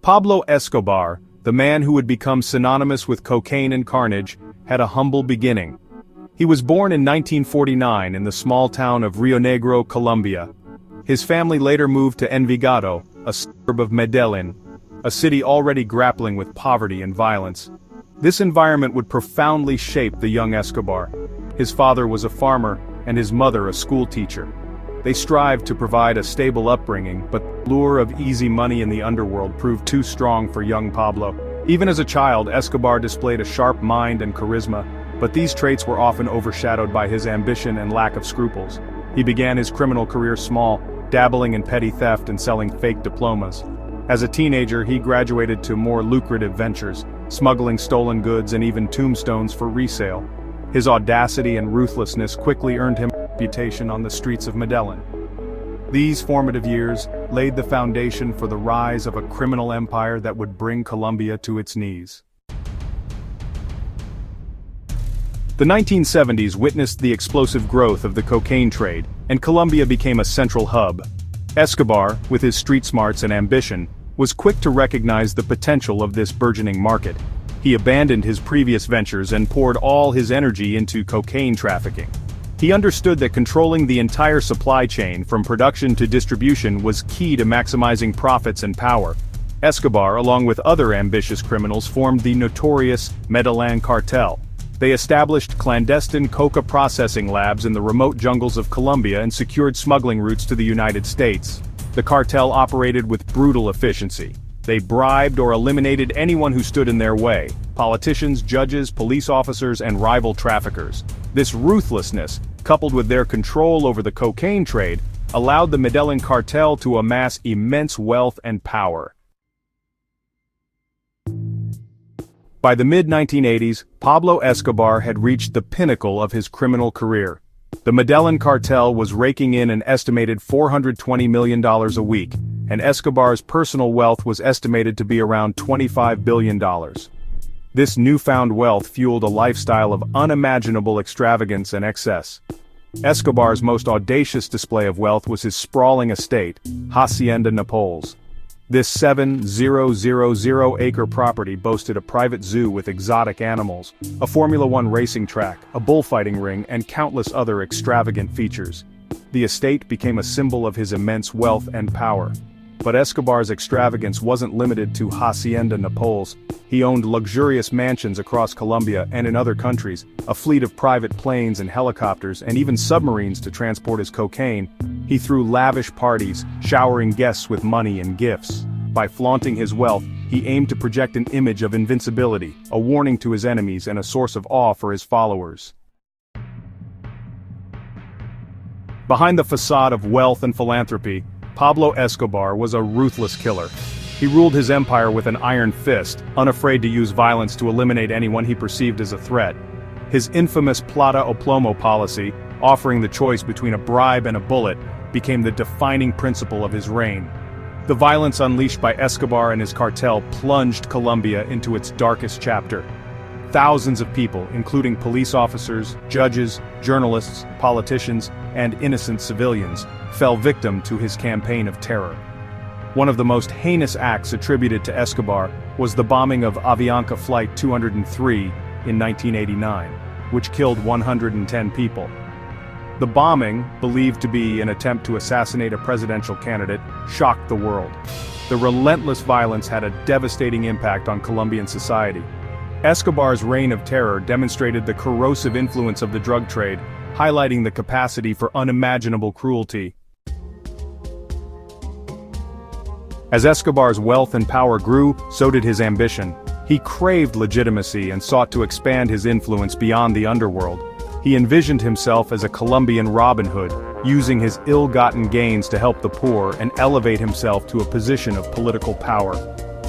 Pablo Escobar, the man who would become synonymous with cocaine and carnage, had a humble beginning. He was born in 1949 in the small town of Rio Negro, Colombia. His family later moved to Envigado, a suburb of Medellin, a city already grappling with poverty and violence. This environment would profoundly shape the young Escobar. His father was a farmer, and his mother a school teacher. They strived to provide a stable upbringing, but the lure of easy money in the underworld proved too strong for young Pablo. Even as a child, Escobar displayed a sharp mind and charisma, but these traits were often overshadowed by his ambition and lack of scruples. He began his criminal career small, dabbling in petty theft and selling fake diplomas. As a teenager, he graduated to more lucrative ventures, smuggling stolen goods and even tombstones for resale. His audacity and ruthlessness quickly earned him a reputation on the streets of Medellin. These formative years laid the foundation for the rise of a criminal empire that would bring Colombia to its knees. The 1970s witnessed the explosive growth of the cocaine trade, and Colombia became a central hub. Escobar, with his street smarts and ambition, was quick to recognize the potential of this burgeoning market. He abandoned his previous ventures and poured all his energy into cocaine trafficking. He understood that controlling the entire supply chain from production to distribution was key to maximizing profits and power. Escobar, along with other ambitious criminals, formed the notorious Medellin Cartel. They established clandestine coca processing labs in the remote jungles of Colombia and secured smuggling routes to the United States. The cartel operated with brutal efficiency. They bribed or eliminated anyone who stood in their way: politicians, judges, police officers, and rival traffickers. This ruthlessness, coupled with their control over the cocaine trade, allowed the Medellin cartel to amass immense wealth and power. By the mid-1980s, Pablo Escobar had reached the pinnacle of his criminal career. The Medellin cartel was raking in an estimated $420 million a week, and Escobar's personal wealth was estimated to be around $25 billion. This newfound wealth fueled a lifestyle of unimaginable extravagance and excess. Escobar's most audacious display of wealth was his sprawling estate, Hacienda Napoles. This 7,000-acre property boasted a private zoo with exotic animals, a Formula One racing track, a bullfighting ring, and countless other extravagant features. The estate became a symbol of his immense wealth and power. But Escobar's extravagance wasn't limited to Hacienda Napoles. He owned luxurious mansions across Colombia and in other countries, a fleet of private planes and helicopters, and even submarines to transport his cocaine. He threw lavish parties, showering guests with money and gifts. By flaunting his wealth, he aimed to project an image of invincibility, a warning to his enemies and a source of awe for his followers. Behind the facade of wealth and philanthropy, Pablo Escobar was a ruthless killer. He ruled his empire with an iron fist, unafraid to use violence to eliminate anyone he perceived as a threat. His infamous plata o plomo policy, offering the choice between a bribe and a bullet, became the defining principle of his reign. The violence unleashed by Escobar and his cartel plunged Colombia into its darkest chapter. Thousands of people, including police officers, judges, journalists, politicians, and innocent civilians, fell victim to his campaign of terror. One of the most heinous acts attributed to Escobar was the bombing of Avianca Flight 203 in 1989, which killed 110 people. The bombing, believed to be an attempt to assassinate a presidential candidate, shocked the world. The relentless violence had a devastating impact on Colombian society. Escobar's reign of terror demonstrated the corrosive influence of the drug trade, highlighting the capacity for unimaginable cruelty. As Escobar's wealth and power grew, so did his ambition. He craved legitimacy and sought to expand his influence beyond the underworld. He envisioned himself as a Colombian Robin Hood, using his ill-gotten gains to help the poor and elevate himself to a position of political power.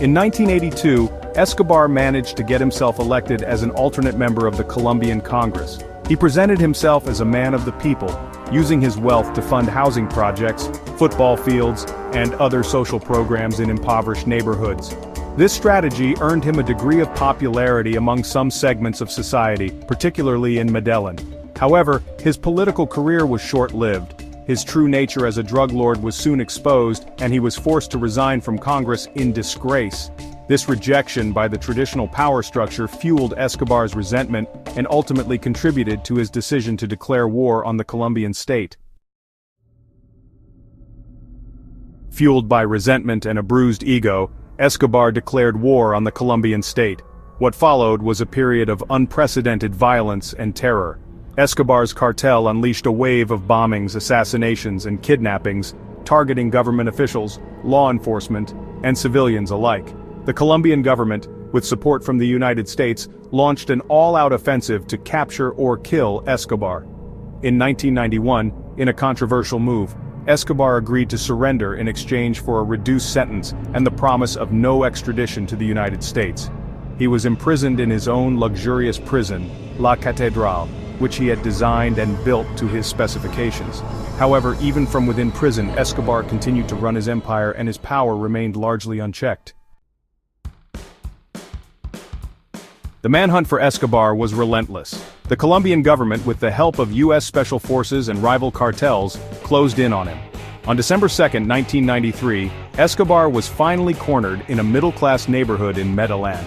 In 1982, Escobar managed to get himself elected as an alternate member of the Colombian Congress. He presented himself as a man of the people, using his wealth to fund housing projects, football fields, and other social programs in impoverished neighborhoods. This strategy earned him a degree of popularity among some segments of society, particularly in Medellin. However, his political career was short-lived. His true nature as a drug lord was soon exposed, and he was forced to resign from Congress in disgrace. This rejection by the traditional power structure fueled Escobar's resentment and ultimately contributed to his decision to declare war on the Colombian state. Fueled by resentment and a bruised ego, Escobar declared war on the Colombian state. What followed was a period of unprecedented violence and terror. Escobar's cartel unleashed a wave of bombings, assassinations, and kidnappings, targeting government officials, law enforcement, and civilians alike. The Colombian government, with support from the United States, launched an all-out offensive to capture or kill Escobar. In 1991, in a controversial move, Escobar agreed to surrender in exchange for a reduced sentence and the promise of no extradition to the United States. He was imprisoned in his own luxurious prison, La Catedral, which he had designed and built to his specifications. However, even from within prison, Escobar continued to run his empire and his power remained largely unchecked. The manhunt for Escobar was relentless. The Colombian government, with the help of U.S. special forces and rival cartels, closed in on him. On December 2, 1993, Escobar was finally cornered in a middle-class neighborhood in Medellin.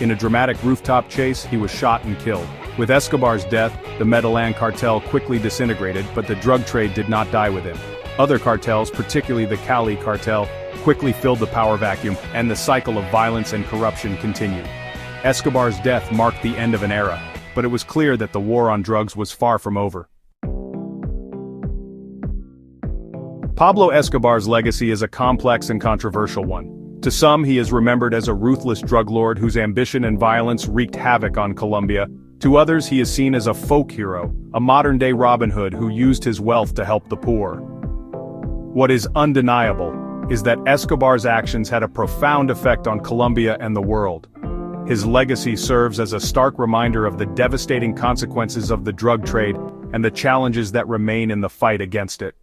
In a dramatic rooftop chase, he was shot and killed. With Escobar's death, the Medellin cartel quickly disintegrated, but the drug trade did not die with him. Other cartels, particularly the Cali cartel, quickly filled the power vacuum, and the cycle of violence and corruption continued. Escobar's death marked the end of an era, but it was clear that the war on drugs was far from over. Pablo Escobar's legacy is a complex and controversial one. To some, he is remembered as a ruthless drug lord whose ambition and violence wreaked havoc on Colombia. To others, he is seen as a folk hero, a modern-day Robin Hood who used his wealth to help the poor. What is undeniable is that Escobar's actions had a profound effect on Colombia and the world. His legacy serves as a stark reminder of the devastating consequences of the drug trade and the challenges that remain in the fight against it.